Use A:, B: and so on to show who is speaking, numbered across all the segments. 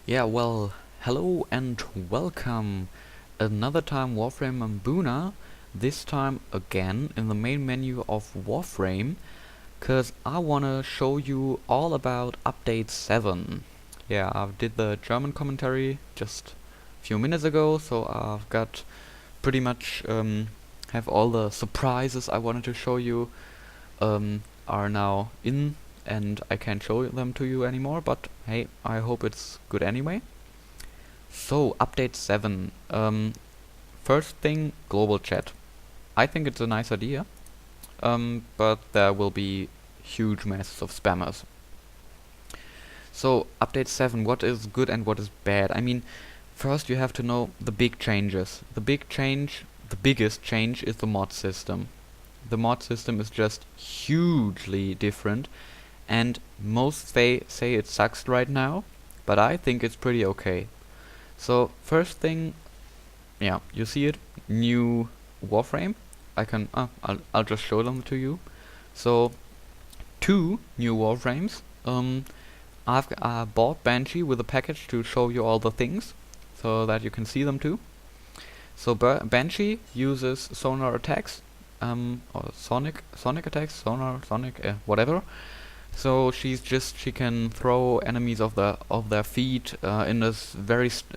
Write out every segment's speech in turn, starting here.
A: Yeah, well, hello and welcome. Another time Warframe and Buna, this time again in the main menu of Warframe, cause I wanna show you all about update 7. Yeah, I did the German commentary just a few minutes ago, so I've got pretty much have all the surprises I wanted to show you are now in, and I can't show them to you anymore, but hey, I hope it's good anyway. So, update 7. First thing, global chat. I think it's a nice idea, but there will be huge masses of spammers. So, update 7, what is good and what is bad? I mean, first you have to know the big changes. The biggest change is the mod system. The mod system is just hugely different, and most say it sucks right now, but I think it's pretty okay. So first thing, yeah, you see it, new Warframe. I'll just show them to you. So two new Warframes. I've bought Banshee with a package to show you all the things, so that you can see them too. So Banshee uses sonar attacks, or sonic attacks, sonic, whatever. So she can throw enemies of their feet in this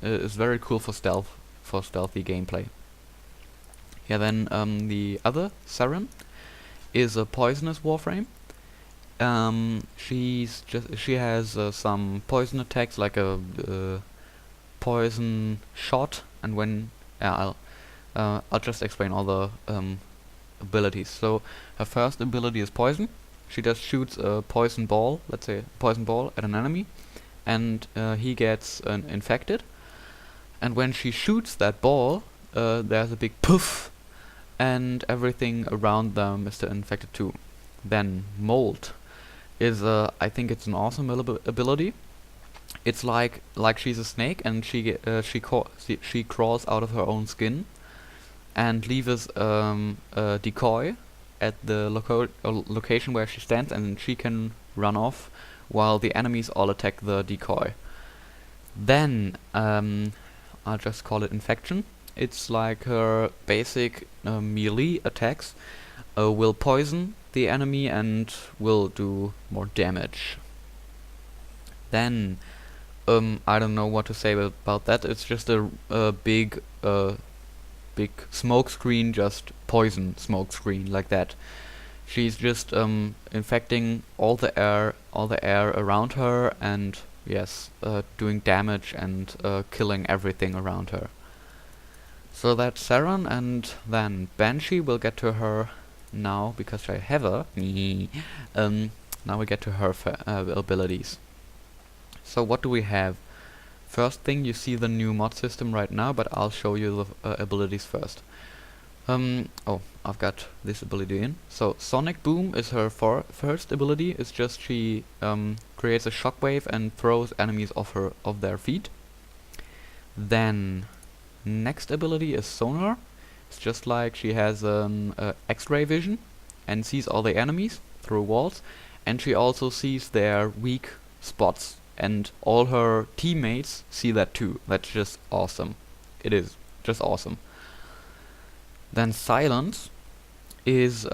A: is very cool for stealthy gameplay. Yeah, then the other Saren is a poisonous Warframe. She has some poison attacks like a poison shot, and when I'll just explain all the abilities. So her first ability is poison. She just shoots a poison ball, let's say a poison ball, at an enemy, and he gets infected. And when she shoots that ball, there's a big poof, and everything around them is infected too. Then Mold is I think it's an awesome ability. It's like she's a snake, and she crawls out of her own skin, and leaves a decoy at the location where she stands, and she can run off while the enemies all attack the decoy. Then I'll just call it Infection. It's like her basic melee attacks will poison the enemy and will do more damage. Then I don't know what to say about that. It's just a big smoke screen, just poison smoke screen like that. She's just infecting all the air around her, and yes, doing damage and killing everything around her. So that's Saren, and then Banshee. We'll get to her now because I have her. Now we get to her abilities. So what do we have? First thing, you see the new mod system right now, but I'll show you the abilities first. I've got this ability in. So Sonic Boom is her first ability. It's just she creates a shockwave and throws enemies off their feet. Then next ability is Sonar. It's just like she has an X-ray vision and sees all the enemies through walls, and she also sees their weak spots, and all her teammates see that too. That's just awesome. It is just awesome. Then Silence is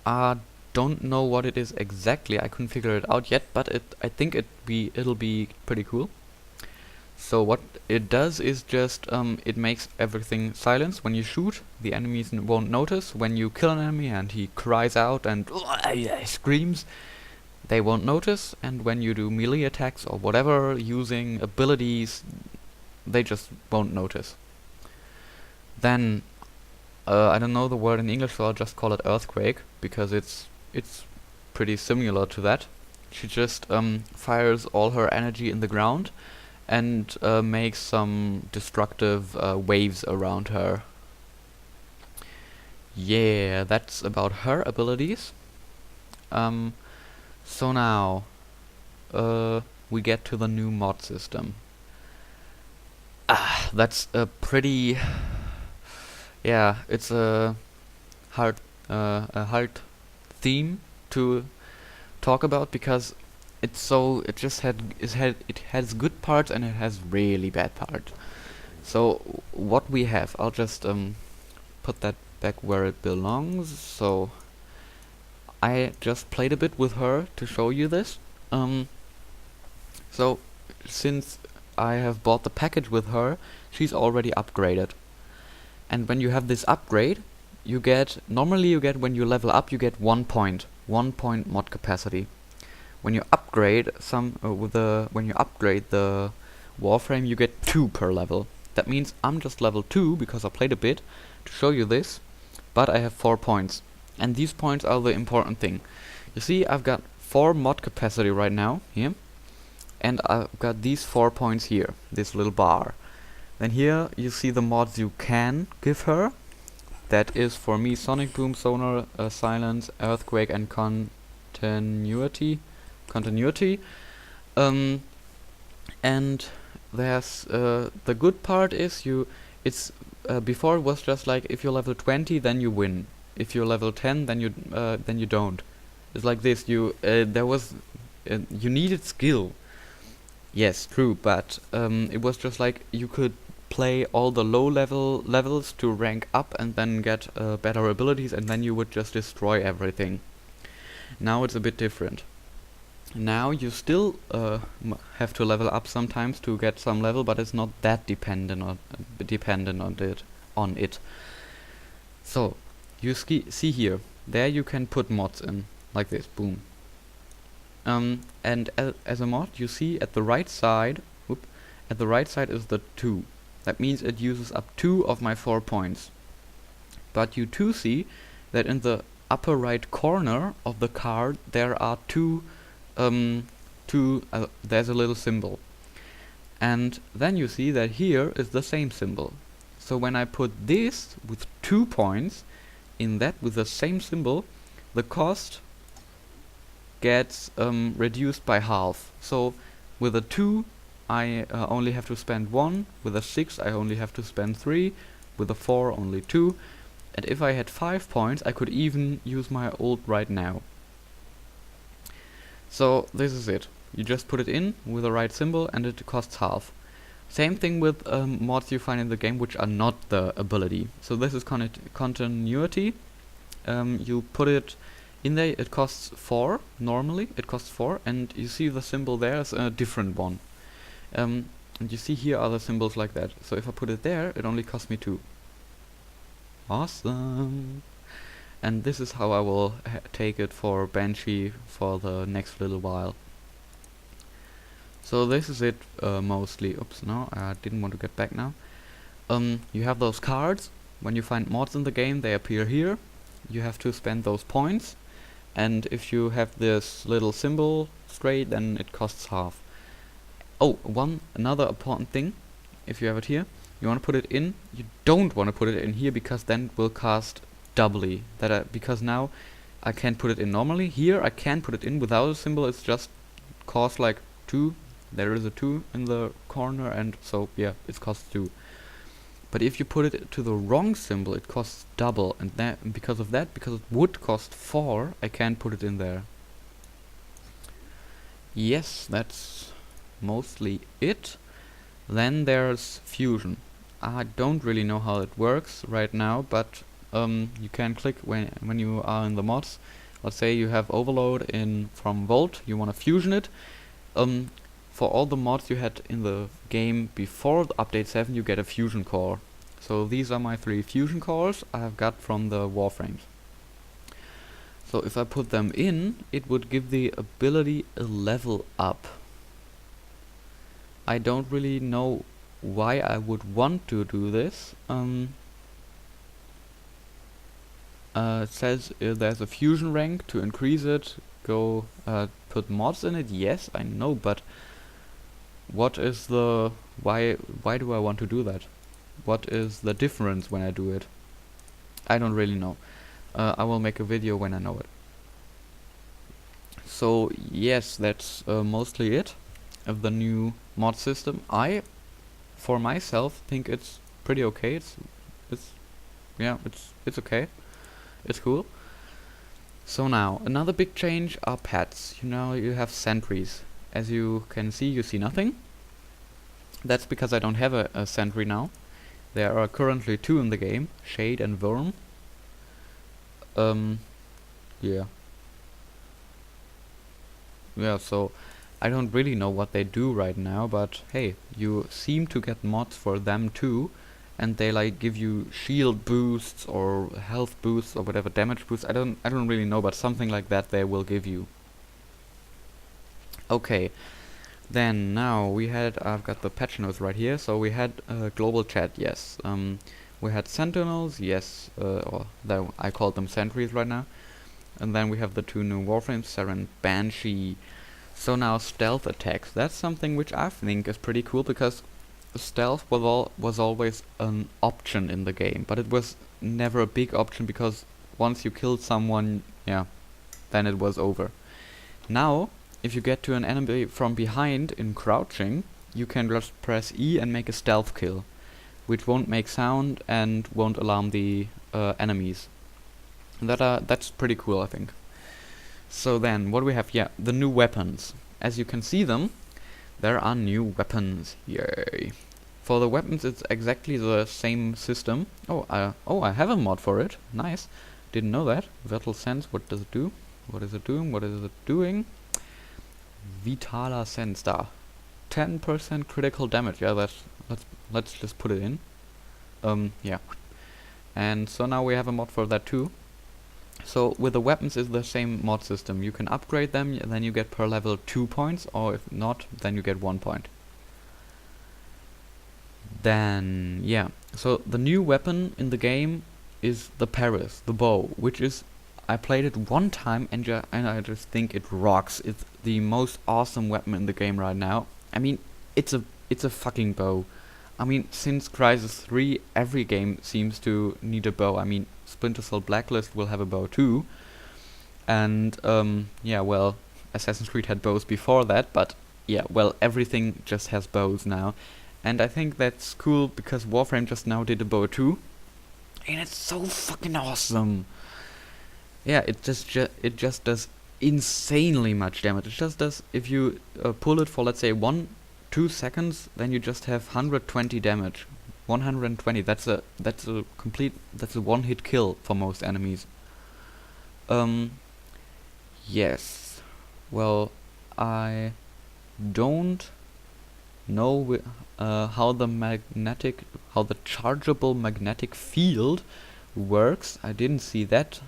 A: I don't know what it is exactly. I couldn't figure it out yet, but I think it'll be pretty cool. So what it does is just it makes everything silence. When you shoot, the enemies won't notice. When you kill an enemy and he cries out and screams, they won't notice. And when you do melee attacks or whatever using abilities, they just won't notice. Then I don't know the word in English, so I'll just call it Earthquake, because it's pretty similar to that. She just fires all her energy in the ground and makes some destructive waves around her. Yeah, that's about her abilities. So now we get to the new mod system. That's a pretty, yeah, it's a hard theme to talk about, because it just it has good parts and it has really bad parts. So what we have, I'll just put that back where it belongs. So I just played a bit with her to show you this. So since I have bought the package with her, she's already upgraded. And when you have this upgrade, normally you get, when you level up, you get 1 point mod capacity. When you upgrade when you upgrade the Warframe, you get 2 per level. That means I'm just level 2 because I played a bit to show you this, but I have 4 points. And these points are the important thing. You see, I've got 4 mod capacity right now, here, and I've got these 4 points here, this little bar. Then here you see the mods you can give her. That is for me Sonic Boom, Sonar, Silence, Earthquake, and Continuity. And there's the good part is before it was just like, if you're level 20 then you win. If you're level 10 then you don't. It's like this. You needed skill. Yes, true, but it was just like you could play all the low levels to rank up and then get better abilities, and then you would just destroy everything. Now it's a bit different. Now you still have to level up sometimes to get some level, but it's not that dependent on it. So you see here, there you can put mods in like this, boom. And as a mod, you see at the right side, is the 2. That means it uses up 2 of my 4 points. But you too see that in the upper right corner of the card there are there's a little symbol. And then you see that here is the same symbol. So when I put this with 2 points in that with the same symbol, the cost gets reduced by half. So with a 2 I only have to spend 1, with a 6 I only have to spend 3, with a 4 only 2, and if I had 5 points I could even use my ult right now. So this is it. You just put it in with the right symbol and it costs half. Same thing with mods you find in the game which are not the ability. So this is continuity. You put it in there, it costs 4, normally it costs 4, and you see the symbol there is a different one. And you see here are the symbols like that. So if I put it there, it only costs me 2. Awesome! And this is how I will take it for Banshee for the next little while. So this is it mostly. Oops, no, I didn't want to get back now. You have those cards. When you find mods in the game, they appear here. You have to spend those points. And if you have this little symbol straight, then it costs half. Oh, another important thing, if you have it here, you want to put it in. You don't want to put it in here because then it will cost doubly. Because now I can't put it in normally. Here I can put it in without a symbol. It's just cost like 2. There is a 2 in the corner, and so yeah, it costs 2. But if you put it to the wrong symbol, it costs double, and because it would cost 4, I can't put it in there. Yes, that's mostly it. Then there's fusion. I don't really know how it works right now, but you can click when you are in the mods. Let's say you have overload from Volt, you want to fusion it. For all the mods you had in the game before the update 7, you get a fusion core. So these are my 3 fusion cores I have got from the Warframes. So if I put them in, it would give the ability a level up. I don't really know why I would want to do this. It says there's a fusion rank to increase it. Go put mods in it. Yes, I know, but what is the why do I want to do that? What is the difference when I do it? I don't really know. I will make a video when I know it. So yes, that's mostly it of the new mod system. I, for myself, think it's pretty okay. It's okay. It's cool. So now, another big change are pets. You know, you have sentries. As you can see, you see nothing. That's because I don't have a sentry now. There are currently 2 in the game, Shade and Worm. Yeah. Yeah, so I don't really know what they do right now, but hey, you seem to get mods for them too, and they like give you shield boosts or health boosts or whatever, damage boosts. I don't really know, but something like that they will give you. Okay. Then now I've got the patch notes right here. So we had global chat, yes. We had sentinels, yes, or I called them sentries right now. And then we have the 2 new Warframes, Sarah and Banshee. So now stealth attacks. That's something which I think is pretty cool, because stealth was always an option in the game, but it was never a big option, because once you killed someone, yeah, then it was over. Now, if you get to an enemy from behind in crouching, you can just press E and make a stealth kill, which won't make sound and won't alarm the enemies. That's pretty cool, I think. So then, what do we have? Yeah, the new weapons. As you can see them, there are new weapons. Yay! For the weapons, it's exactly the same system. Oh, I have a mod for it. Nice. Didn't know that. Vital Sense. What does it do? What is it doing? What is it doing? Vitala Sense da. 10% critical damage. Yeah, let's just put it in. Yeah. And so now we have a mod for that too. So with the weapons is the same mod system. You can upgrade them, and then you get per level 2 points, or if not, then you get 1 point. Then yeah. So the new weapon in the game is the Paris, the bow, which is, I played it one time and I just think it rocks. It's the most awesome weapon in the game right now. I mean, it's a fucking bow. I mean, since Crysis 3, every game seems to need a bow. I mean, Splinter Cell Blacklist will have a bow too. And yeah, well, Assassin's Creed had bows before that, but yeah, well, everything just has bows now. And I think that's cool, because Warframe just now did a bow too. And it's so fucking awesome. Yeah, it just does insanely much damage. It just does, if you pull it for, let's say, 2 seconds, then you just have 120 damage. 120. That's a one-hit kill for most enemies. Yes. Well, I don't know how the chargeable magnetic field works. I didn't see that.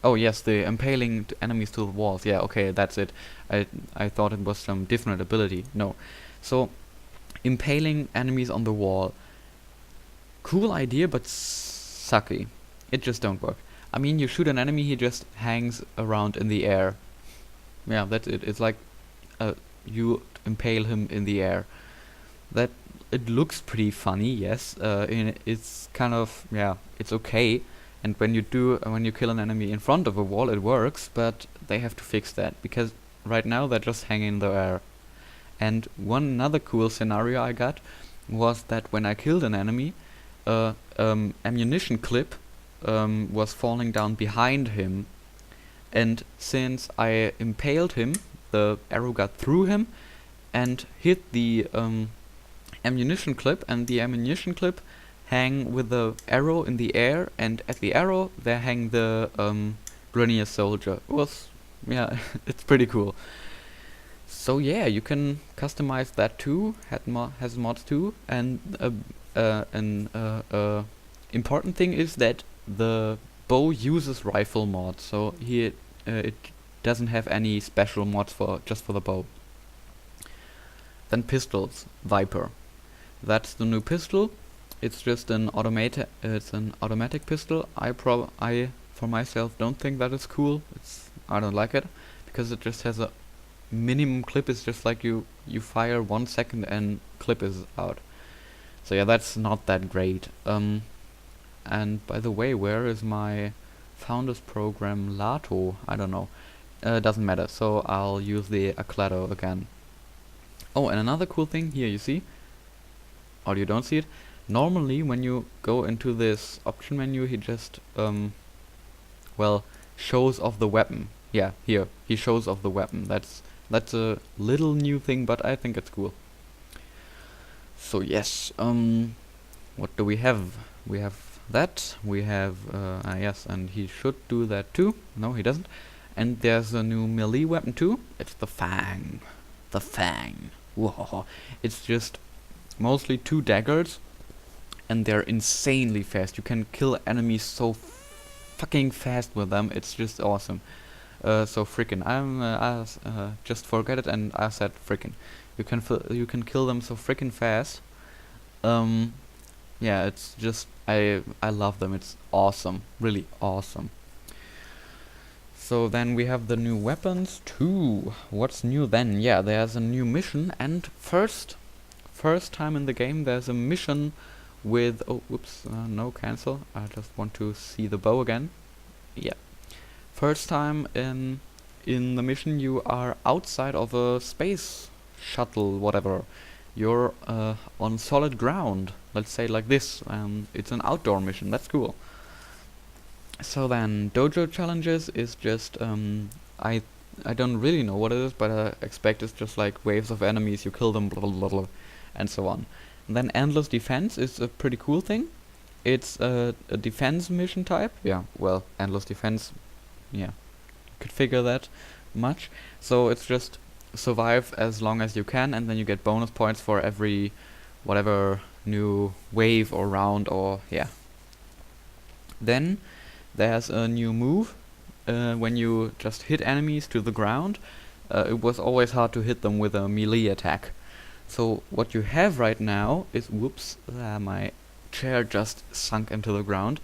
A: Oh yes, the impaling enemies to the walls. Yeah, okay, that's it. I thought it was some different ability. No. So, impaling enemies on the wall. Cool idea, but sucky. It just don't work. I mean, you shoot an enemy, he just hangs around in the air. Yeah, that's it. It's like you impale him in the air. That it looks pretty funny, yes. It's kind of, yeah, it's okay. And when you kill an enemy in front of a wall, it works, but they have to fix that, because right now they're just hanging in the air. And another cool scenario I got was that when I killed an enemy, ammunition clip was falling down behind him, and since I impaled him, the arrow got through him and hit the ammunition clip, and the ammunition clip hang with the arrow in the air, and at the arrow there hang the Grenier soldier. Yeah, it's pretty cool. So yeah, you can customize that too. Has mods too, and an important thing is that the bow uses rifle mods. So here it doesn't have any special mods just for the bow. Then pistols, Viper. That's the new pistol. It's just an automatic pistol. I for myself don't think that is cool. I don't like it, because it just has a minimum clip. Is just like you fire 1 second and clip is out. So yeah, that's not that great. And by the way, where is my founders program Lato? I don't know. Doesn't matter. So I'll use the Aclado again. Oh, and another cool thing here, you see, or you don't see it. Normally, when you go into this option menu, he just shows off the weapon. Yeah, here he shows off the weapon. That's a little new thing, but I think it's cool. So yes, what do we have? We have that. We have yes, and he should do that too. No, he doesn't. And there's a new melee weapon too. It's the Fang. The Fang. Whoa. It's just mostly 2 daggers, and they're insanely fast. You can kill enemies so fucking fast with them. It's just awesome. So frickin'. Just forget it, and I said frickin'. You can kill them so frickin' fast. Yeah, it's just I love them. It's awesome, really awesome. So then we have the new weapons too. What's new then? Yeah, there's a new mission, and first time in the game there's a mission with no, cancel. I just want to see the bow again. Yeah. First time in the mission you are outside of a space shuttle, whatever. You're on solid ground, let's say like this. It's an outdoor mission. That's cool. So then dojo challenges is just I don't really know what it is, but I expect it's just like waves of enemies, you kill them, blah blah blah, blah, and so on. And then endless defense is a pretty cool thing. It's a defense mission type. Yeah, well, endless defense, yeah, could figure that much. So it's just survive as long as you can, and then you get bonus points for every whatever new wave or round, or yeah. Then there's a new move when you just hit enemies to the ground. It was always hard to hit them with a melee attack. So what you have right now is, whoops, my chair just sunk into the ground.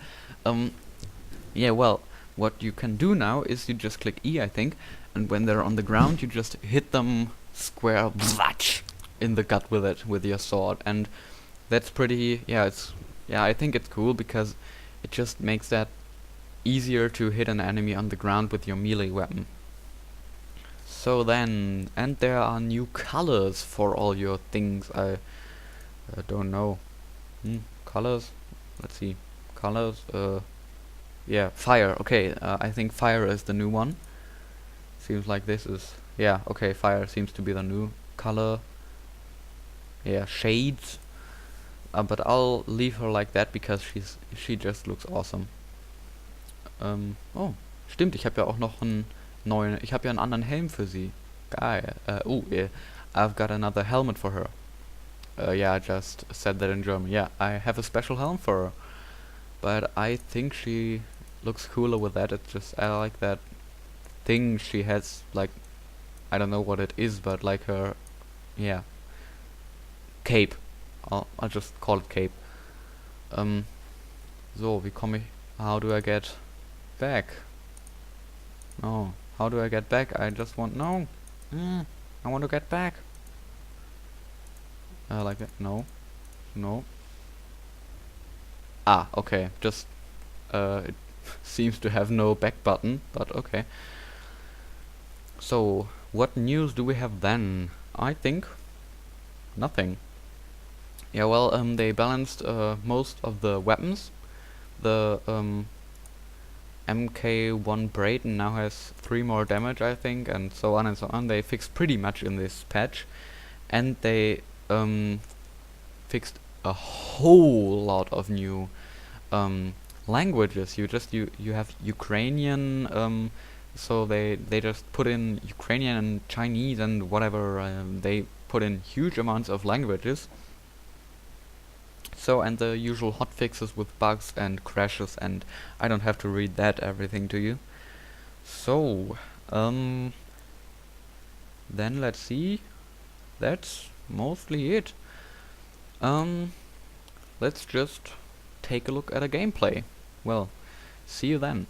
A: Yeah, well, what you can do now is you just click E, I think, and when they're on the ground you just hit them square in the gut with it, with your sword. And that's pretty, yeah, I think it's cool because it just makes that easier to hit an enemy on the ground with your melee weapon. So then, and there are new colors for all your things. I don't know. Colors? Let's see. Colors, yeah, fire. Okay, I think fire is the new one. Seems like this is, yeah, okay, fire seems to be the new color. Yeah, shades. But I'll leave her like that because she just looks awesome. Oh, stimmt, ich habe ja auch noch einen neuen, ich habe ja einen anderen Helm für sie. Geil. Oh, yeah, I've got another helmet for her. Yeah, I just said that in German. Yeah, I have a special helm for her. But I think she looks cooler with that. It's just, I like that thing she has, like, I don't know what it is, but like her, yeah, cape. I'll just call it cape. So, wie komme ich, how do I get back? No, how do I get back? I just want, no, I want to get back. Like that, no, no. Ah, okay, just, it seems to have no back button, but okay. So, what news do we have then? I think nothing. Yeah, well, they balanced most of the weapons. The MK1 Brayden now has 3 more damage, I think, and so on and so on. They fixed pretty much in this patch, and they fixed a whole lot of new languages. You have Ukrainian, so they just put in Ukrainian and Chinese and whatever. They put in huge amounts of languages. So, and the usual hotfixes with bugs and crashes, and I don't have to read that everything to you. So, then let's see. That's mostly it. Let's just take a look at a gameplay. Well, see you then.